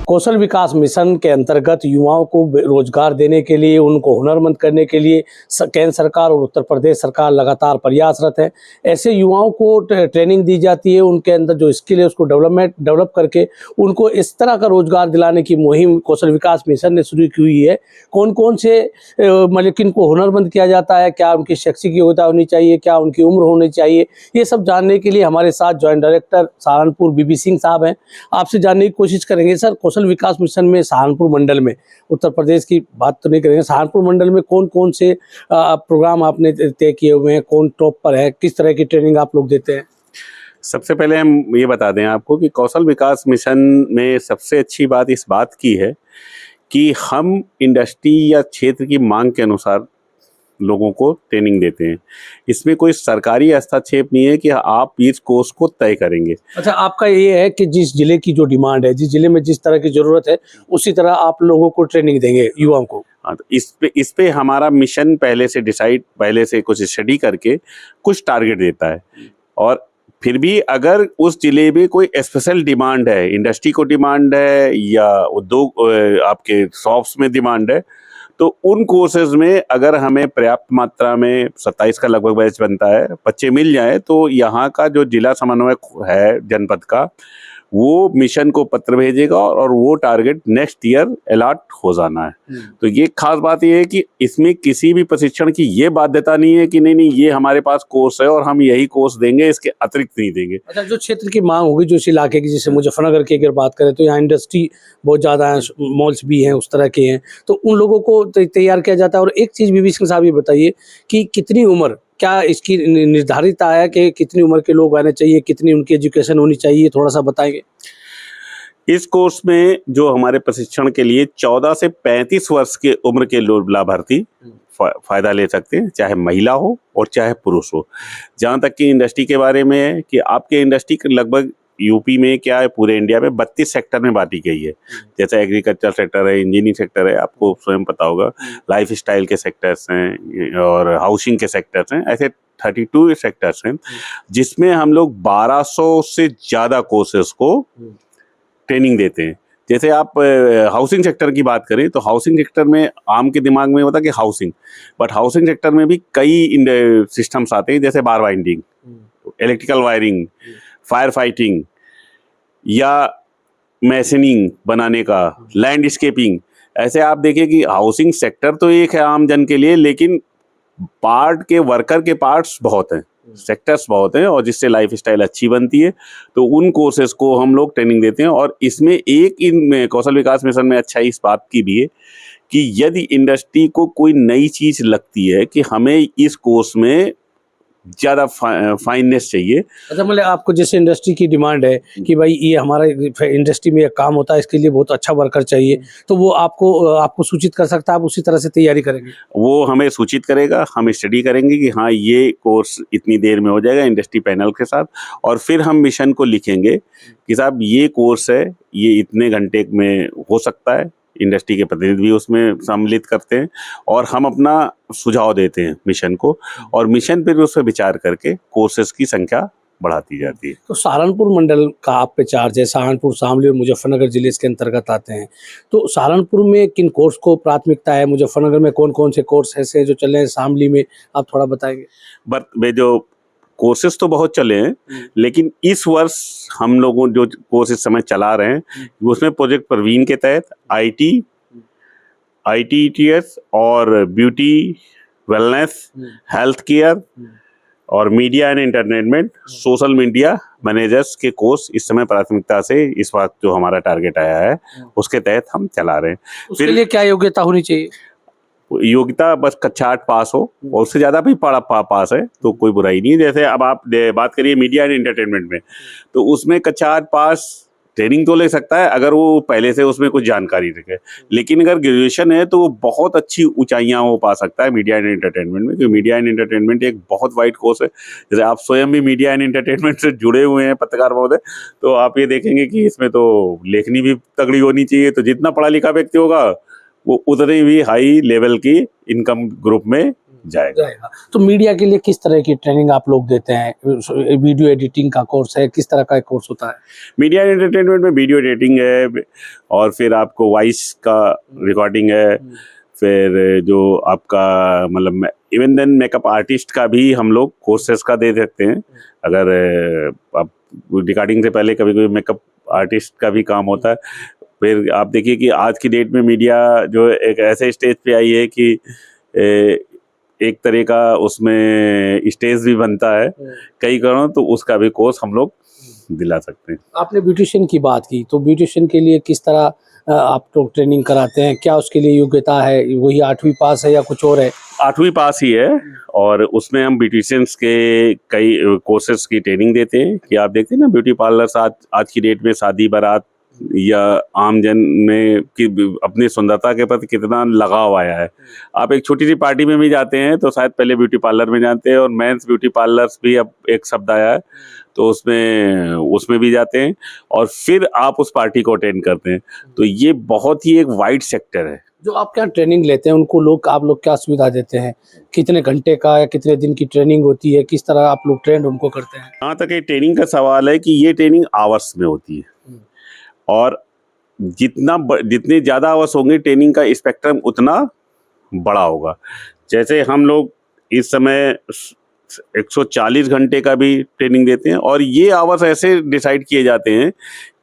कौशल विकास mission के अंतर्गत युवाओं को रोजगार देने के लिए, उनको हुनरमंद करने के लिए केंद्र सरकार और उत्तर प्रदेश सरकार लगातार प्रयासरत है। ऐसे युवाओं को ट्रेनिंग दी जाती है, उनके अंदर जो स्किल है उसको डेवलप करके उनको इस तरह का रोजगार दिलाने की मुहिम कौशल विकास मिशन ने शुरू की हुई है। कौन कौन से मतलब किनको हुनरमंद किया जाता है, क्या उनकी शैक्षिक योग्यता होनी चाहिए, क्या उनकी उम्र होनी चाहिए, ये सब जानने के लिए हमारे साथ जॉइंट डायरेक्टर सहारनपुर बीबी सिंह साहब हैं। आपसे जानने की कोशिश करेंगे सर, कौशल विकास मिशन में सहारनपुर मंडल में, उत्तर प्रदेश की बात तो नहीं करेंगे, सहारनपुर मंडल में कौन कौन से प्रोग्राम आपने तय किए हुए हैं, कौन टॉप पर है, किस तरह की ट्रेनिंग आप लोग देते हैं? सबसे पहले हम ये बता दें आपको कि कौशल विकास मिशन में सबसे अच्छी बात इस बात की है कि हम इंडस्ट्री या क्षेत्र की मांग के अनुसार लोगों को ट्रेनिंग देते हैं। इसमें कोई सरकारी हस्तक्षेप नहीं है कि आप इस कोर्स को तय करेंगे। अच्छा, आपका ये है कि जिस जिले की जो डिमांड है, जिस जिले में जिस तरह की ज़रूरत है, उसी तरह आप लोगों को ट्रेनिंग देंगे युवाओं को? हाँ, तो इस पे हमारा मिशन पहले से कुछ स्टडी करके कुछ टारगेट देता है। और फिर भी अगर उस जिले में कोई स्पेशल डिमांड है, इंडस्ट्री को डिमांड है या उद्योग आपके शॉप्स में डिमांड है, तो उन कोर्सेज में अगर हमें पर्याप्त मात्रा में 27 का लगभग बैच बनता है, बच्चे मिल जाए, तो यहाँ का जो जिला समन्वयक है जनपद का, वो मिशन को पत्र भेजेगा और वो टारगेट नेक्स्ट ईयर अलॉट हो जाना है। तो ये खास बात ये है कि इसमें किसी भी प्रशिक्षण की ये बाध्यता नहीं है कि नहीं ये हमारे पास कोर्स है और हम यही कोर्स देंगे, इसके अतिरिक्त नहीं देंगे। अच्छा, जो क्षेत्र की मांग होगी, जो इस इलाके की, जैसे मुजफ्फरनगर की अगर बात करें तो यहाँ इंडस्ट्री बहुत ज़्यादा है, मॉल्स भी हैं, उस तरह के हैं, तो उन लोगों को तैयार किया जाता है। और एक चीज़ बीबी सिंह साहब ये बताइए कि कितनी उम्र, क्या इसकी निर्धारित है कि कितनी उम्र के लोग आने चाहिए, कितनी उनकी एजुकेशन होनी चाहिए, थोड़ा सा बताएंगे? इस कोर्स में जो हमारे प्रशिक्षण के लिए 14 से 35 वर्ष के उम्र के लोग लाभार्थी फायदा ले सकते हैं, चाहे महिला हो और चाहे पुरुष हो। जहाँ तक कि इंडस्ट्री के बारे में है कि आपके इंडस्ट्री लगभग यूपी में क्या है, पूरे इंडिया में 32 सेक्टर में बांटी गई है। जैसे एग्रीकल्चर सेक्टर है, इंजीनियरिंग सेक्टर है, आपको स्वयं पता होगा, लाइफ स्टाइल के सेक्टर्स हैं और हाउसिंग के सेक्टर्स हैं, ऐसे 32 सेक्टर्स हैं जिसमें हम लोग 1200 से ज़्यादा कोर्सेज को ट्रेनिंग देते हैं। जैसे आप हाउसिंग सेक्टर की बात करें तो हाउसिंग सेक्टर में आम के दिमाग में होता है कि हाउसिंग, बट हाउसिंग सेक्टर में भी कई सिस्टम्स आते हैं, जैसे bar winding, electrical wiring, fire fighting या मैसनिंग बनाने का, लैंडस्केपिंग। ऐसे आप देखिए कि हाउसिंग सेक्टर तो एक है आम जन के लिए, लेकिन वर्कर के पार्ट्स बहुत हैं, सेक्टर्स बहुत हैं, और जिससे लाइफ स्टाइल अच्छी बनती है। तो उन कोर्सेज को हम लोग ट्रेनिंग देते हैं। और इसमें इन कौशल विकास मिशन में अच्छा इस बात की भी है कि यदि इंडस्ट्री को कोई नई चीज़ लगती है कि हमें इस कोर्स में ज़्यादा फाइननेस चाहिए। अच्छा, मतलब आपको जैसे इंडस्ट्री की डिमांड है कि भाई ये हमारा इंडस्ट्री में एक काम होता है, इसके लिए बहुत अच्छा वर्कर चाहिए, तो वो आपको सूचित कर सकता है, आप उसी तरह से तैयारी करेंगे? वो हमें सूचित करेगा, हम स्टडी करेंगे कि हाँ ये कोर्स इतनी देर में हो जाएगा इंडस्ट्री पैनल के साथ, और फिर हम मिशन को लिखेंगे कि साहब ये कोर्स है, ये इतने घंटे में हो सकता है। इंडस्ट्री के प्रतिनिधि भी उसमें सम्मिलित करते हैं और हम अपना सुझाव देते हैं मिशन को, और मिशन फिर उस पर विचार करके कोर्सेज की संख्या बढ़ाती जाती है। तो सहारनपुर मंडल का आप पे चार्ज है, सहारनपुर, शामली और मुजफ्फरनगर जिले इसके अंतर्गत आते हैं, तो सहारनपुर में किन कोर्स को प्राथमिकता है, मुजफ्फरनगर में कौन कौन से कोर्स ऐसे जो चल रहे हैं, शामली में आप थोड़ा बताएंगे? बट वे जो कोर्सेज तो बहुत चले हैं, लेकिन इस वर्ष हम लोगों जो कोर्स इस समय चला रहे हैं उसमें प्रोजेक्ट प्रवीण के तहत ITETS और ब्यूटी, वेलनेस, हेल्थ केयर और media and entertainment, social media managers के कोर्स इस समय प्राथमिकता से इस वक्त जो हमारा टारगेट आया है उसके तहत हम चला रहे हैं। उसके लिए क्या योग्यता होनी चाहिए? योग्यता बस कक्षा 8 पास हो, और उससे ज़्यादा भी पास है तो कोई बुराई नहीं है। जैसे अब आप बात करिए मीडिया एंड एंटरटेनमेंट में, तो उसमें कक्षा 8 पास ट्रेनिंग तो ले सकता है अगर वो पहले से उसमें कुछ जानकारी रखे, लेकिन अगर ग्रेजुएशन है तो वो बहुत अच्छी ऊंचाइयां वो पा सकता है मीडिया एंड एंटरटेनमेंट में, क्योंकि मीडिया एंड एंटरटेनमेंट एक बहुत वाइड कोर्स है। जैसे आप स्वयं भी मीडिया एंड एंटरटेनमेंट से जुड़े हुए हैं पत्रकार महोदय, तो आप ये देखेंगे कि इसमें तो लेखनी भी तगड़ी होनी चाहिए। तो जितना पढ़ा लिखा व्यक्ति होगा वो उतनी भी हाई लेवल की इनकम ग्रुप में जाएगा। तो मीडिया के लिए किस तरह की ट्रेनिंग आप लोग देते हैं? वीडियो एडिटिंग का कोर्स है, किस तरह का कोर्स होता है? मीडिया एंटरटेनमेंट में वीडियो एडिटिंग है, और फिर आपको वॉइस का रिकॉर्डिंग है, फिर जो आपका मतलब इवन देन मेकअप आर्टिस्ट का भी हम लोग कोर्सेज का दे सकते हैं। अगर आप रिकॉर्डिंग से पहले कभी कोई मेकअप आर्टिस्ट का भी काम होता है। फिर आप देखिए कि आज की डेट में मीडिया जो एक ऐसे स्टेज पे आई है कि एक तरह का उसमें स्टेज भी बनता है कई करो, तो उसका भी कोर्स हम लोग दिला सकते हैं। आपने ब्यूटिशियन की बात की, तो ब्यूटिशियन के लिए किस तरह आप लोग ट्रेनिंग कराते हैं? क्या उसके लिए योग्यता है? वही 8वीं पास है या कुछ और है? 8वीं पास ही है, और उसमें हम ब्यूटिशियंस के कई कोर्सेज की ट्रेनिंग देते हैं। कि आप देखते हैं ना, ब्यूटी पार्लर आज की डेट में शादी बारात या आम जन में कि अपनी सुंदरता के प्रति कितना लगाव आया है। आप एक छोटी सी पार्टी में भी जाते हैं तो शायद पहले ब्यूटी पार्लर में जाते हैं, और मेंस ब्यूटी पार्लर्स भी अब एक शब्द आया है, तो उसमें भी जाते हैं, और फिर आप उस पार्टी को अटेंड करते हैं। तो ये बहुत ही एक वाइड सेक्टर है। जो आप क्या ट्रेनिंग लेते हैं उनको आप लोग क्या सुविधा देते हैं? कितने घंटे का या कितने दिन की ट्रेनिंग होती है? किस तरह आप लोग ट्रेंड उनको करते हैं? जहाँ तक ये ट्रेनिंग का सवाल है कि ये ट्रेनिंग आवर्स में होती है, और जितने ज़्यादा आवर्स होंगे ट्रेनिंग का स्पेक्ट्रम उतना बड़ा होगा। जैसे हम लोग इस समय 140 घंटे का भी ट्रेनिंग देते हैं, और ये आवर्स ऐसे डिसाइड किए जाते हैं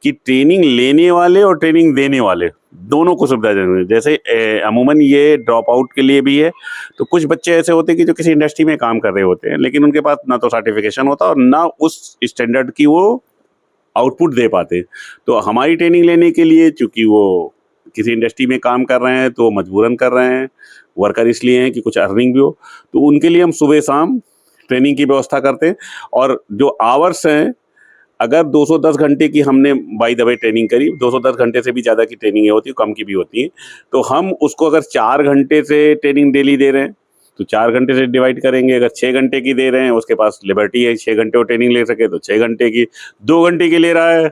कि ट्रेनिंग लेने वाले और ट्रेनिंग देने वाले दोनों को सुविधा देनी है। जैसे अमूमन ये ड्रॉप आउट के लिए भी है। तो कुछ बच्चे ऐसे होते हैं कि जो किसी इंडस्ट्री में काम कर रहे होते हैं, लेकिन उनके पास ना तो सर्टिफिकेशन होता और ना उस स्टैंडर्ड की वो आउटपुट दे पाते। तो हमारी ट्रेनिंग लेने के लिए, चूँकि वो किसी इंडस्ट्री में काम कर रहे हैं तो मजबूरन कर रहे हैं, वर्कर इसलिए हैं कि कुछ अर्निंग भी हो, तो उनके लिए हम सुबह शाम ट्रेनिंग की व्यवस्था करते हैं। और जो आवर्स हैं, अगर 210 घंटे की हमने बाय द वे ट्रेनिंग करी, 210 घंटे से भी ज़्यादा की ट्रेनिंग होती है, कम की भी होती है, तो हम उसको अगर 4 घंटे से ट्रेनिंग डेली दे रहे हैं तो 4 घंटे से डिवाइड करेंगे। अगर 6 घंटे की दे रहे हैं, उसके पास लिबर्टी है 6 घंटे वो ट्रेनिंग ले सके, तो 6 घंटे की। 2 घंटे की ले रहा है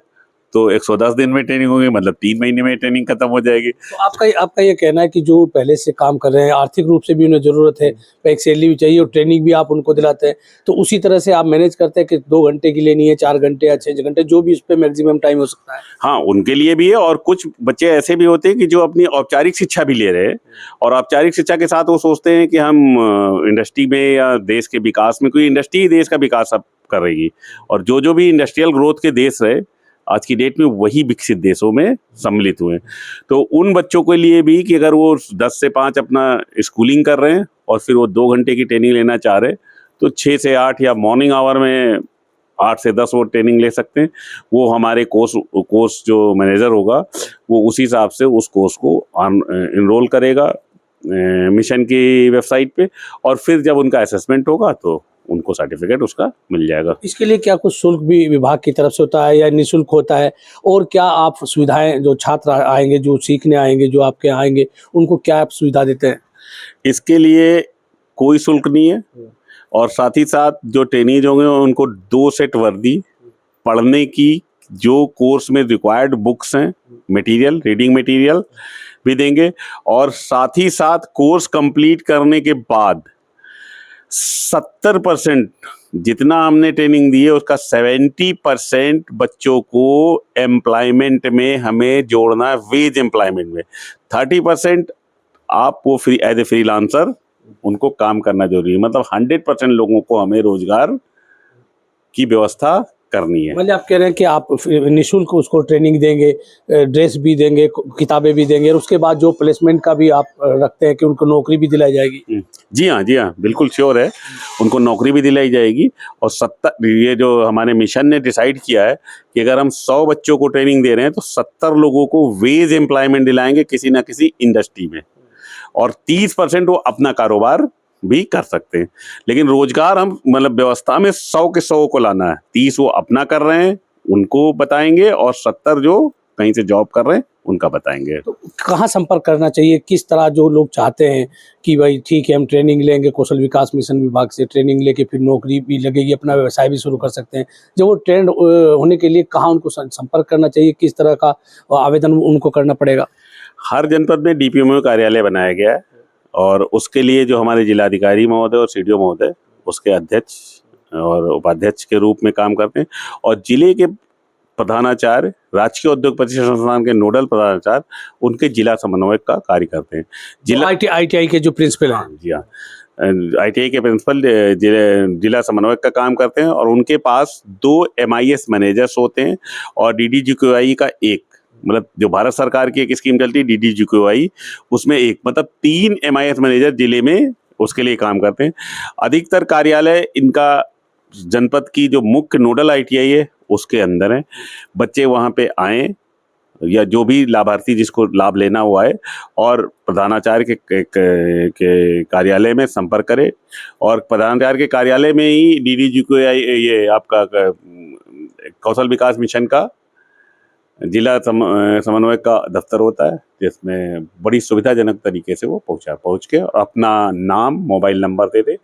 तो 110 दिन में ट्रेनिंग होगी, मतलब 3 महीने में ट्रेनिंग खत्म हो जाएगी। तो आपका ये कहना है कि जो पहले से काम कर रहे हैं, आर्थिक रूप से भी उन्हें ज़रूरत है, एक सैलरी भी चाहिए और ट्रेनिंग भी आप उनको दिलाते हैं, तो उसी तरह से आप मैनेज करते हैं कि 2 घंटे की लेनी है, 4 घंटे या 6 घंटे, जो भी उस पर मैक्सिमम टाइम हो सकता है? हाँ, उनके लिए भी है, और कुछ बच्चे ऐसे भी होते हैं कि जो अपनी औपचारिक शिक्षा भी ले रहे हैं, और औपचारिक शिक्षा के साथ वो सोचते हैं कि हम इंडस्ट्री में या देश के विकास में, कोई इंडस्ट्री ही देश का विकास अब कर रही है, और जो भी इंडस्ट्रियल ग्रोथ के देश रहे आज की डेट में वही विकसित देशों में सम्मिलित हुए हैं। तो उन बच्चों के लिए भी कि अगर वो 10 से 5 अपना स्कूलिंग कर रहे हैं और फिर वो 2 घंटे की ट्रेनिंग लेना चाह रहे हैं, तो 6 से 8 या मॉर्निंग आवर में 8 से 10 वो ट्रेनिंग ले सकते हैं। वो हमारे कोर्स जो मैनेजर होगा वो उसी हिसाब से उस कोर्स को इनरोल करेगा मिशन की वेबसाइट पे, और फिर जब उनका असेसमेंट होगा तो उनको सर्टिफिकेट उसका मिल जाएगा। इसके लिए क्या कुछ शुल्क भी विभाग की तरफ से होता है या निःशुल्क होता है? और क्या आप सुविधाएं, जो छात्र आएंगे, जो सीखने आएंगे, जो आपके यहाँ आएंगे, उनको क्या आप सुविधा देते हैं? इसके लिए कोई शुल्क नहीं है, और साथ ही साथ जो ट्रेनीज होंगे उनको 2 सेट वर्दी, पढ़ने की जो कोर्स में रिक्वायर्ड बुक्स हैं, मटेरियल, रीडिंग मटेरियल भी देंगे, और साथ ही साथ कोर्स कंप्लीट करने के बाद 70% जितना हमने ट्रेनिंग दी है उसका 70% बच्चों को एम्प्लॉयमेंट में हमें जोड़ना है, वेज एम्प्लॉयमेंट में। 30% आप वो एज ए फ्रीलांसर उनको काम करना जरूरी है। मतलब 100% लोगों को हमें रोजगार की व्यवस्था करनी है। मतलब आप कह रहे हैं कि आप निःशुल्क उसको ट्रेनिंग देंगे, ड्रेस भी देंगे, किताबें भी देंगे, और उसके बाद जो प्लेसमेंट का भी आप रखते हैं कि उनको नौकरी भी दिलाई जाएगी? जी हाँ, बिल्कुल श्योर है, उनको नौकरी भी दिलाई जाएगी। और ये जो हमारे मिशन ने डिसाइड किया है कि अगर हम 100 बच्चों को ट्रेनिंग दे रहे हैं तो 70 लोगों को वेज एम्प्लॉयमेंट दिलाएंगे किसी ना किसी इंडस्ट्री में, और 30% वो अपना कारोबार भी कर सकते हैं। लेकिन रोजगार हम मतलब व्यवस्था में 100 के 100 को लाना है। 30 वो अपना कर रहे हैं उनको बताएंगे, और 70 जो कहीं से जॉब कर रहे हैं उनका बताएंगे। तो कहाँ संपर्क करना चाहिए? किस तरह जो लोग चाहते हैं कि भाई ठीक है हम ट्रेनिंग लेंगे, कौशल विकास मिशन विभाग से ट्रेनिंग लेके फिर नौकरी भी लगेगी, अपना व्यवसाय भी शुरू कर सकते हैं, जब वो ट्रेंड होने के लिए कहाँ उनको संपर्क करना चाहिए? किस तरह का आवेदन उनको करना पड़ेगा? हर जनपद में DPMO कार्यालय बनाया गया है, और उसके लिए जो हमारे जिलाधिकारी महोदय और सीडीओ महोदय उसके अध्यक्ष और उपाध्यक्ष के रूप में काम करते हैं, और जिले के प्रधानाचार्य, राजकीय औद्योगिक प्रशिक्षण संस्थान के नोडल प्रधानाचार्य उनके जिला समन्वयक का कार्य करते हैं। जिला ITI के जो प्रिंसिपल हैं, जी हाँ, ITI के प्रिंसिपल जिला समन्वयक का काम करते हैं, और उनके पास 2 MIS मैनेजर्स होते हैं और DDGQI का एक, मतलब जो भारत सरकार की एक स्कीम चलती है DDGQI, उसमें एक, मतलब 3 MIS मैनेजर जिले में उसके लिए काम करते हैं। अधिकतर कार्यालय इनका जनपद की जो मुख्य नोडल ITI है उसके अंदर है। बच्चे वहाँ पे आएँ या जो भी लाभार्थी जिसको लाभ लेना हुआ है, और प्रधानाचार्य के कार्यालय में संपर्क करे, और प्रधानाचार्य के कार्यालय में ही DDGQI ये आपका कौशल विकास मिशन का जिला समन्वय का दफ्तर होता है, जिसमें बड़ी सुविधाजनक तरीके से वो पहुँच के और अपना नाम, मोबाइल नंबर दे दे,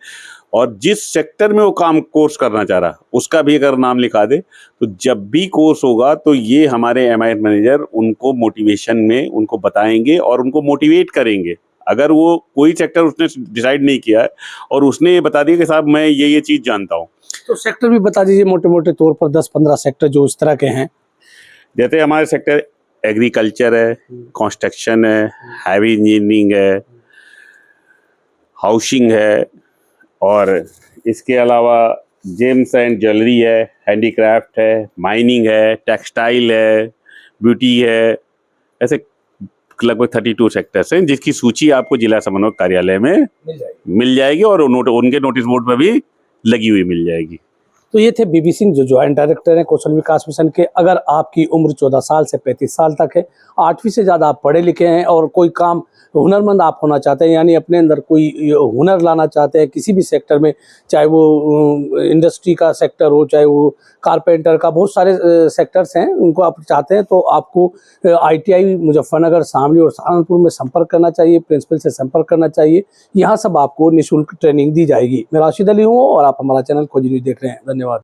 और जिस सेक्टर में वो कोर्स करना चाह रहा उसका भी अगर नाम लिखा दे, तो जब भी कोर्स होगा तो ये हमारे MIS मैनेजर उनको मोटिवेशन में उनको बताएंगे और उनको मोटिवेट करेंगे। अगर वो कोई सेक्टर उसने डिसाइड नहीं किया है और उसने ये बता दिया कि साहब मैं ये चीज़ जानता हूँ, तो सेक्टर भी बता दीजिए मोटे मोटे तौर पर, 10-15 सेक्टर जो इस तरह के हैं। जैसे हमारे सेक्टर एग्रीकल्चर है, कंस्ट्रक्शन है, हैवी इंजीनियरिंग है, हाउसिंग है, और इसके अलावा जेम्स एंड ज्वेलरी है, हैंडीक्राफ्ट है, माइनिंग है, टेक्सटाइल है, ब्यूटी है। ऐसे लगभग 32 सेक्टर्स हैं जिसकी सूची आपको जिला समन्वय कार्यालय में मिल जाएगी और उनके नोटिस बोर्ड पर भी लगी हुई मिल जाएगी। तो ये थे बीबी सिंह जो ज्वाइंट डायरेक्टर हैं कौशल विकास मिशन के। अगर आपकी उम्र 14 साल से 35 साल तक है, 8वीं से ज़्यादा आप पढ़े लिखे हैं और कोई काम हुनरमंद आप होना चाहते हैं, यानी अपने अंदर कोई हुनर लाना चाहते हैं किसी भी सेक्टर में, चाहे वो इंडस्ट्री का सेक्टर हो, चाहे वो कारपेंटर का, बहुत सारे सेक्टर्स हैं, उनको आप चाहते हैं तो आपको ITI मुजफ्फरनगर, शामली और सहारनपुर में संपर्क करना चाहिए, प्रिंसिपल से संपर्क करना चाहिए। यहाँ सब आपको निःशुल्क ट्रेनिंग दी जाएगी। मैं राशिद अली हूँ और आप हमारा चैनल खोज न्यूज़ देख रहे हैं। धन्यवाद।